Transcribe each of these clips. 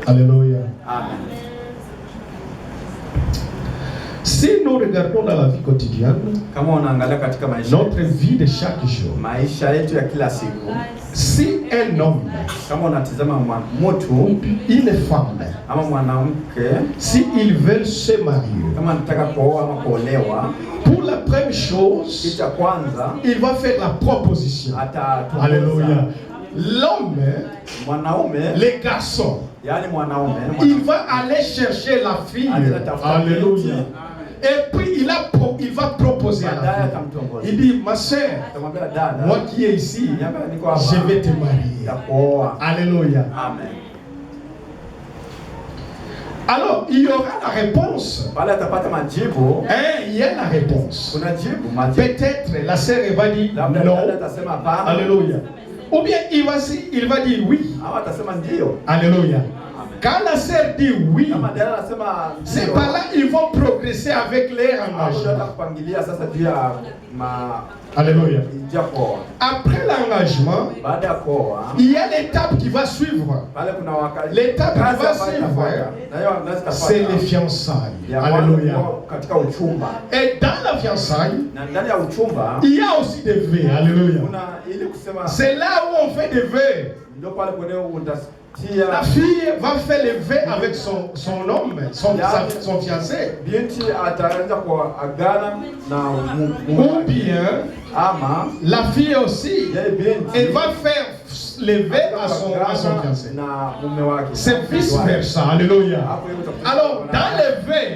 Alléluia. Amen. Si nous regardons dans la vie quotidienne, notre vie de chaque jour, si un homme, une femme, si ils veulent se marier, pour la première chose, il va faire la proposition. Alléluia. L'homme, les garçons, il va aller chercher la fille. Alléluia. Et puis il va proposer à la fille. Il dit, ma soeur, moi qui est ici, je vais te marier. Alléluia. Amen. Alors, il y aura la réponse. Il y a la réponse. Peut-être la sœur va dire non. Alléluia. Ou bien il va dire oui. Alléluia. Quand la sœur dit oui, c'est par là ils vont progresser avec leur engagement. Alléluia. Après l'engagement, il y a l'étape qui va suivre. L'étape qui va suivre, c'est les fiançailles. Alléluia. Et dans la fiançaille, il y a aussi des vœux. Alléluia. C'est là où on fait des vœux. La fille va faire les vœux avec son homme, son fiancé. Ou bien, la fille aussi, elle va faire les vœux à son fiancé. C'est vice versa. Alléluia. Alors, dans les vœux,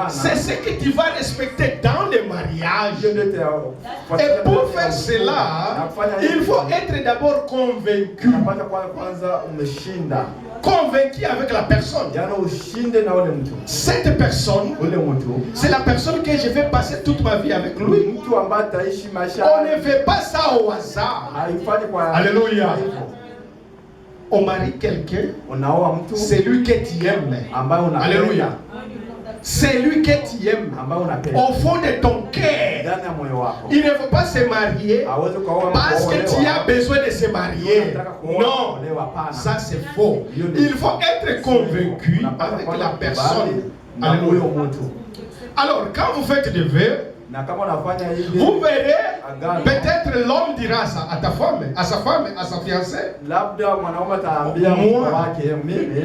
c'est ce que tu vas respecter dans le mariage. Et pour faire cela, il faut être d'abord convaincu. Convaincu avec la personne. Cette personne, c'est la personne que je vais passer toute ma vie avec lui. On ne fait pas ça au hasard. Alléluia. On marie quelqu'un, c'est lui que tu aimes. Alléluia. C'est lui que tu aimes. Au fond de ton cœur. Il ne faut pas se marier parce que tu as besoin de se marier. Non, ça c'est faux. Il faut être convaincu avec la personne. Alléluia. Alors, quand vous faites des vœux, vous verrez, peut-être l'homme dira ça à ta femme, à sa fiancée. Moi,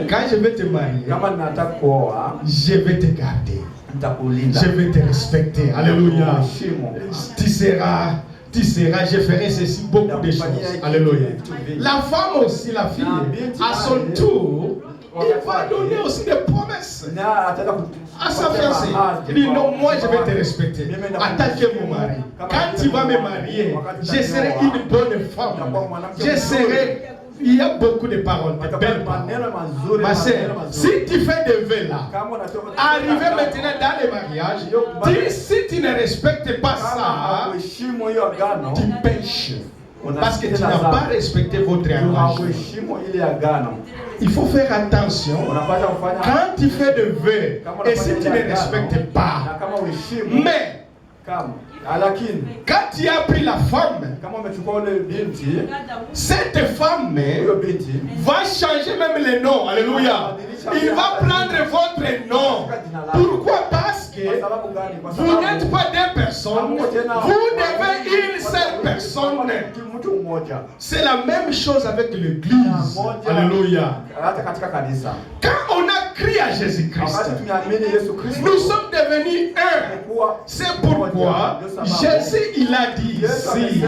quand je vais te marier, je vais te garder. Je vais te respecter. Alléluia. Tu seras, je ferai ceci, beaucoup de choses. Alléluia. La femme aussi, la fille, à son tour, il va donner aussi des promesses à sa fiancée. Il dit non, moi je vais te respecter. Attaquez mon mari. Quand tu vas me marier, je serai une bonne femme. Je serai. Il y a beaucoup de paroles, de belles paroles. Ma sœur, si tu fais des vœux là, arrivé maintenant dans le mariage, si tu ne respectes pas ça, tu pêches. Parce que tu n'as pas respecté votre engagement. Il faut faire attention. Quand tu fais des vœux, et si tu ne respectes pas, mais quand tu as pris la femme, cette femme va changer même le nom. Alléluia. Il va prendre votre nom. Pourquoi? Parce que vous n'êtes pas deux personnes. Vous devez une seule personne. C'est la même chose avec l'église. Alléluia. Quand on a crié à Jésus-Christ, nous sommes devenus un. C'est pourquoi Jésus il a dit ici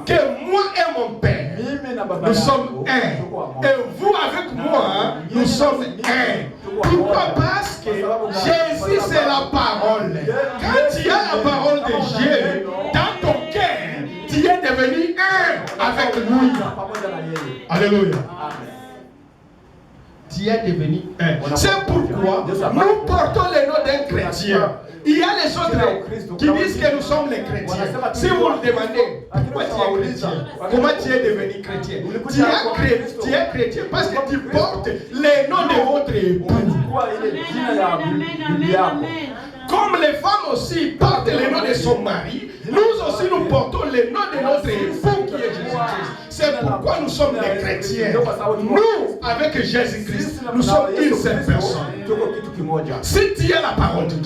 que moi et mon Père, nous sommes un. Et vous avec moi, nous sommes un. Pourquoi? Parce que Jésus c'est la parole. Quand tu as la parole de Dieu dans ton cœur, tu es devenu un avec lui. Alléluia. Tu es devenu un. C'est pourquoi nous portons le nom d'un chrétien. Il y a les autres qui disent que nous sommes les chrétiens. Si vous le demandez, pourquoi tu es chrétien? Comment tu es devenu chrétien? Tu es chrétien parce que tu portes les noms de votre époux. Comme les femmes aussi portent le nom de son mari, nous aussi nous portons le nom de notre époux qui est Jésus-Christ. C'est pourquoi nous sommes les chrétiens. Nous, avec Jésus-Christ, nous sommes une seule personne. Si tu as la parole de Dieu,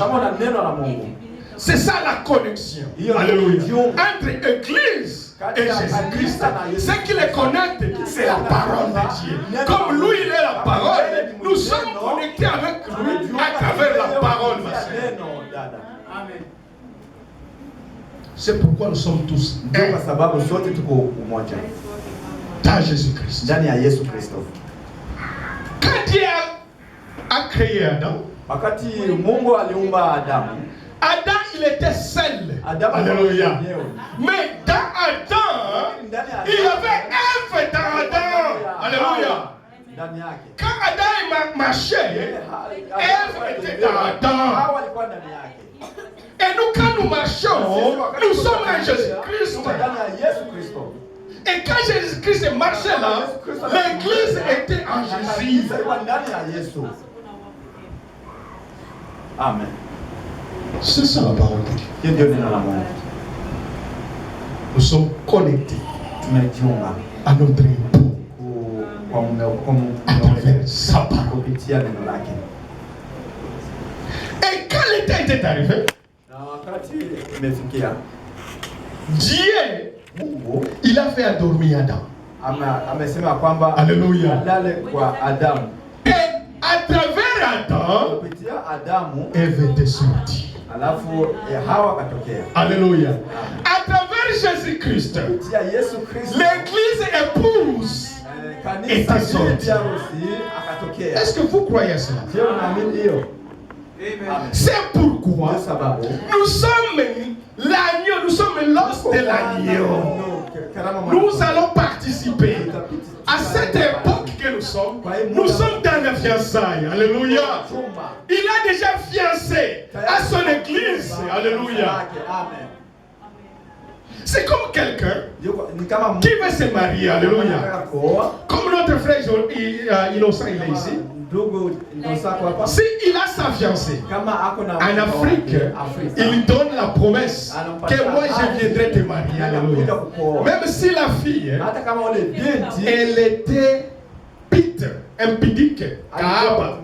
c'est ça la connexion. Alléluia. Entre Église et Jésus-Christ, ce qui les connecte, c'est la parole de Dieu. Comme lui, il est la parole, nous sommes connectés avec lui à travers la parole. Amen. C'est pourquoi nous sommes tous un. Dans Jésus-Christ. Quand Dieu a créé Adam, Adam, il était seul. Alléluia. Mais dans Adam, il y avait Ève dans Adam. Alléluia. Quand Adam marchait, Ève était dans Adam. Et nous, quand nous marchons, nous sommes en Jésus-Christ. Et quand Jésus-Christ marchait là, l'église était en Jésus. Amen. C'est ça la parole de Dieu. Nous sommes connectés à notre époux à travers sa parole. Et quand l'état était arrivé, Dieu, il a fait endormir Adam. Alléluia. Et à travers Adam, Ève était sortie. Alléluia. À travers Jésus-Christ, l'église épouse était sortie. Est-ce que vous croyez cela? C'est pourquoi nous sommes l'agneau, nous sommes l'os de l'agneau. Nous allons participer à cette époque que nous sommes dans la fiançailles. Alléluia. Il a déjà fiancé à son église. Alléluia. C'est comme quelqu'un qui veut se marier. Alléluia. Comme notre frère Innocent, il est ici. Si il a sa fiancée en Afrique, il donne la promesse que moi je viendrai te marier. Alléluia. Même si la fille, elle était pite, impudique, kahaba,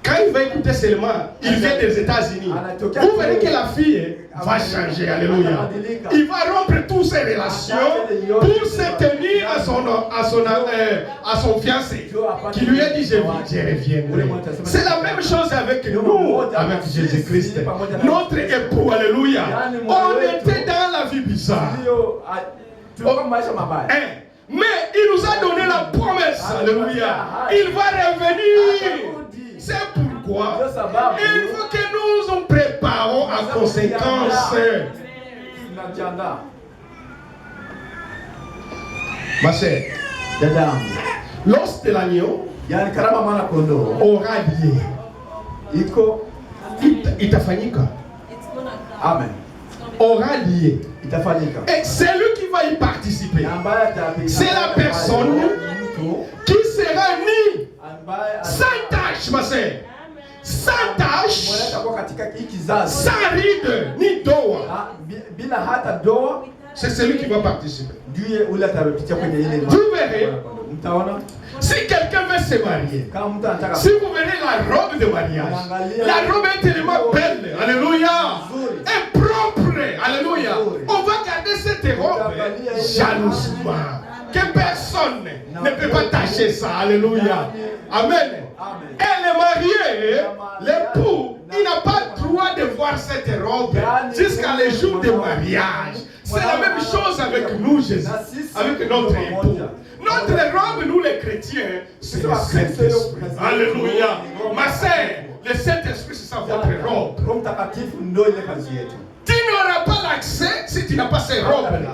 quand il va écouter seulement, il vient des États-Unis. Vous verrez que la fille va changer. Alléluia. Il va rompre toutes ses relations pour se tenir à son fiancé qui lui a dit je reviendrai. C'est la même chose avec nous, avec Jésus-Christ. Notre époux, alléluia. On était dans la vie bizarre. Mais il nous a donné la promesse. Alléluia. Il va revenir. C'est pourquoi il faut que nous nous préparons en conséquence. Ma sœur, l'os de l'agneau aura lié. Itafanyika. Amen. Aura lié. Et c'est lui qui va y participer. C'est la personne qui sera née sans tâche, ma sœur. Sans tâche, sans ride, ni doa. C'est celui qui va participer. Vous verrez, si quelqu'un veut se marier, si vous verrez la robe de mariage, la robe est tellement belle, alléluia, et propre, alléluia. On va garder cette robe jalousement. Que personne ne peut pas tâcher ça, alléluia. Amen. Et le marié, l'époux, il n'a pas le droit de voir cette robe jusqu'à le jour du mariage. C'est la même chose avec nous, Jésus, avec notre époux. Notre robe, nous les chrétiens, c'est le Saint-Esprit. Alléluia. Ma sœur, le Saint-Esprit, c'est ça votre robe. Tu n'auras pas l'accès si tu n'as pas ces robes-là.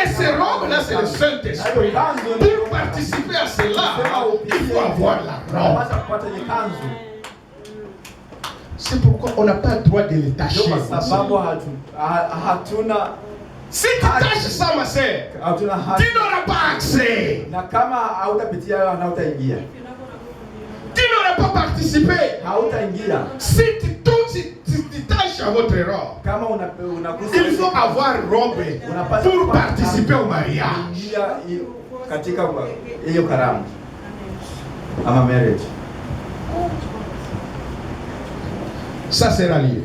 Et ces robes-là, c'est le Saint-Esprit. Pour participer à cela, il faut avoir la robe. C'est pourquoi on n'a pas le droit de les tâcher. Si tu tâches ça, ma sœur, tu n'auras pas accès. Tu n'auras pas participer. Si tu tâches à votre erreur, il faut avoir robe pour participer au mariage. Ça sera lié.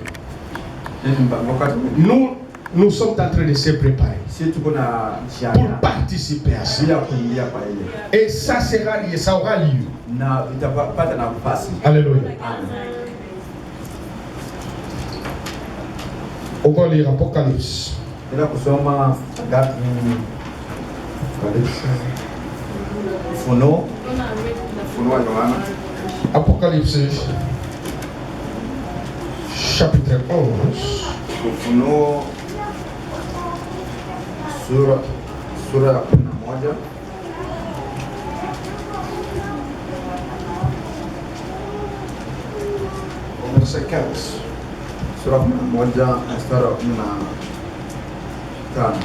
Nous sommes en train de se préparer pour participer à ça. Et ça sera lié, ça aura lieu. Alléluia. On va lire Apocalypse. Apocalypse chapitre 11. Sura ya 11. Verset 15. Sura 11 mstari wa 15.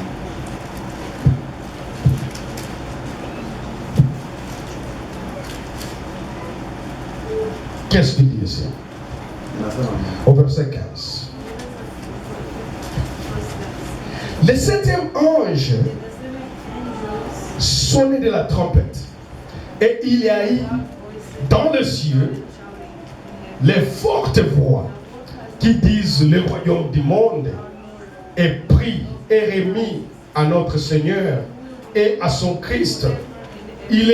Qu'est-ce qu'il dit ici? Au verset 15. Le septième ange sonnait de la trompette, et il y a eu dans les cieux les fortes voix qui disent: le royaume du monde est pris et remis à notre Seigneur et à son Christ. Il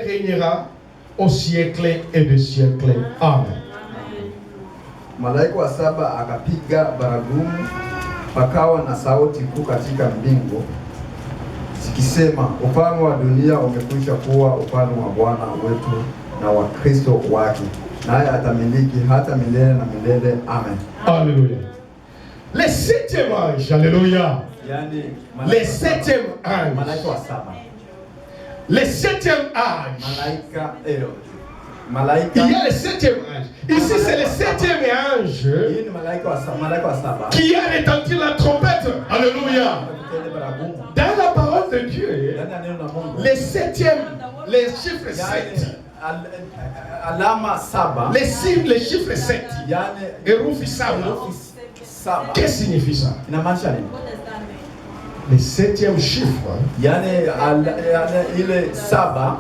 régnera au siècle et des siècles. Amen. Malaika wa saba akapiga baragumu, pakawa na sauti kuu katika mbingu zikisema, ufalme wa dunia umekwisha kuwa ufalme wa Bwana wetu na wa Kristo wake, naye atamiliki hata milele na milele. Amen. Alléluia. Le septième ange, alléluia. Le septième ange. Malaika wa saba. Le septième ange. Malaika. Il y a le septième ange. Ici, c'est le septième ange qui a retenti la trompette. Alléluia. Dans la parole de Dieu, le septième, les chiffres 7. Les chiffres 7. Herufi saba. Qu'est-ce que signifie ça? Le septième chiffre,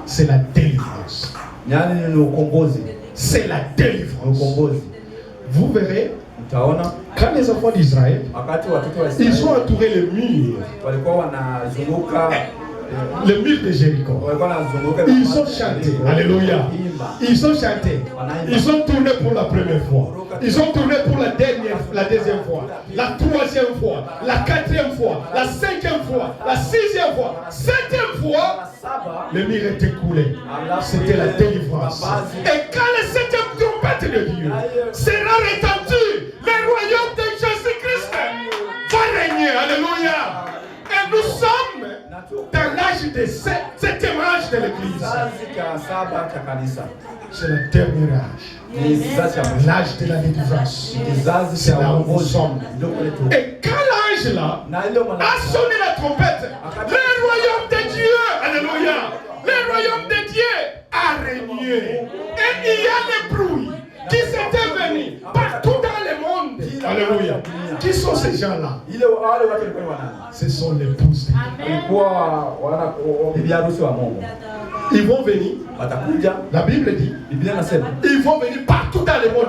c'est la délivrance. C'est la délivrance. Vous verrez, quand les enfants d'Israël, ils ont entouré le mur de Jéricho. Ils ont chanté. Alléluia. Ils ont chanté. Ils ont tourné pour la première fois. Ils ont tourné pour la deuxième fois, la troisième fois, la quatrième fois, la cinquième fois, la sixième fois, septième fois. Le mur était coulé. C'était la délivrance. Et quand la septième trompette de Dieu sera retentue, le royaume de Jésus-Christ va régner. Alléluia. Et nous sommes dans l'âge de septième âge de l'Église. C'est le dernier âge. L'âge de la délivrance. C'est là où nous sommes. Et quand l'ange là a sonné la trompette, le royaume de Dieu, alléluia, le royaume de Dieu a régné. Et il y a des bruits qui s'étaient venus partout dans le monde. Alléluia. Qui sont ces gens-là? Ce sont les épouses. Ils vont venir. La Bible dit, ils vont venir partout dans le monde.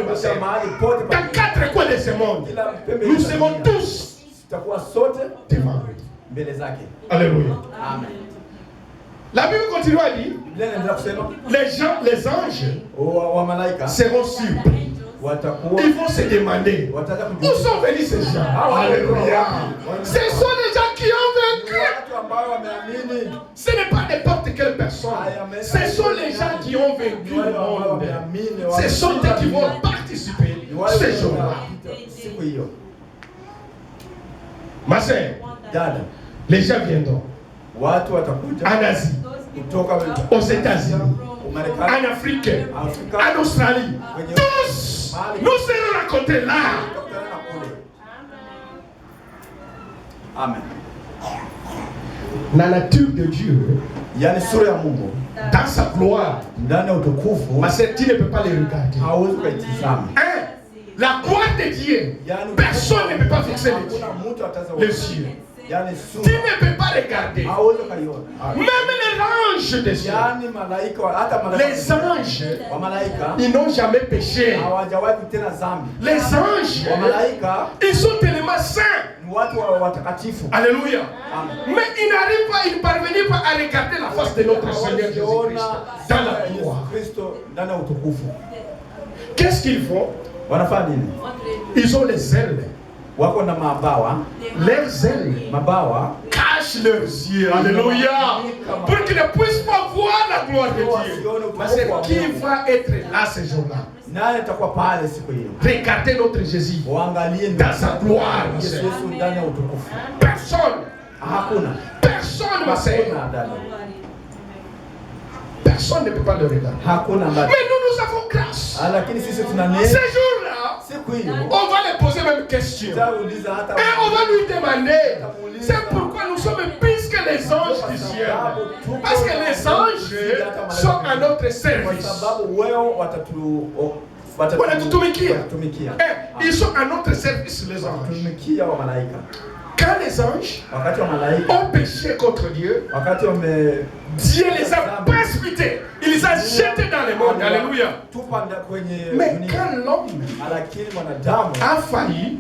Dans 4 coins de ce monde. Nous serons tous devant lui. Alléluia. La Bible continue à dire, les anges seront surpris. Ils vont se demander où sont venus ces gens. Alléluia. Ce sont les gens qui ont vaincu. Ce n'est pas n'importe quelle personne. Ce sont les gens qui ont vaincu le monde. Ce sont eux qui vont participer ce jour-là. Ma soeur, les gens viendront en Asie, aux États-Unis, en Afrique, en Australie. Tous, nous serons racontés là. Amen. La nature de Dieu, dans sa gloire, ndani ya utukufu, ma sœur, tu ne peux pas les regarder. hauwezi kuitazama. La gloire de Dieu, personne ne peut pas fixer les yeux. Tu ne peux pas regarder. Même les anges des cieux, les anges, ils n'ont jamais péché. Les anges, ils sont tellement saints. Alléluia. Mais ils n'arrivent pas, ils ne parviennent pas à regarder la face de notre Seigneur Jésus-Christ dans la gloire. Qu'est-ce qu'ils font? Ils ont les ailes. Leurs ailes cachent leurs yeux. Alléluia. Pour qu'ils ne puissent pas voir la gloire de Dieu. Mais c'est qui va être là ce jour-là? Regardez notre Jésus dans sa gloire. Personne. Personne, ma sœur. Personne ne peut pas le regarder. Mais nous avons grâce. Ce jour-là, on va les poser même question. Et on va lui demander. C'est pourquoi nous sommes plus que les anges du ciel. Parce que les anges sont à notre service. Ils sont à notre service, les anges. Quand les anges ont péché contre Dieu, Dieu les a précipités. Il les a jetés dans les mondes. Alléluia. Mais quand l'homme a failli,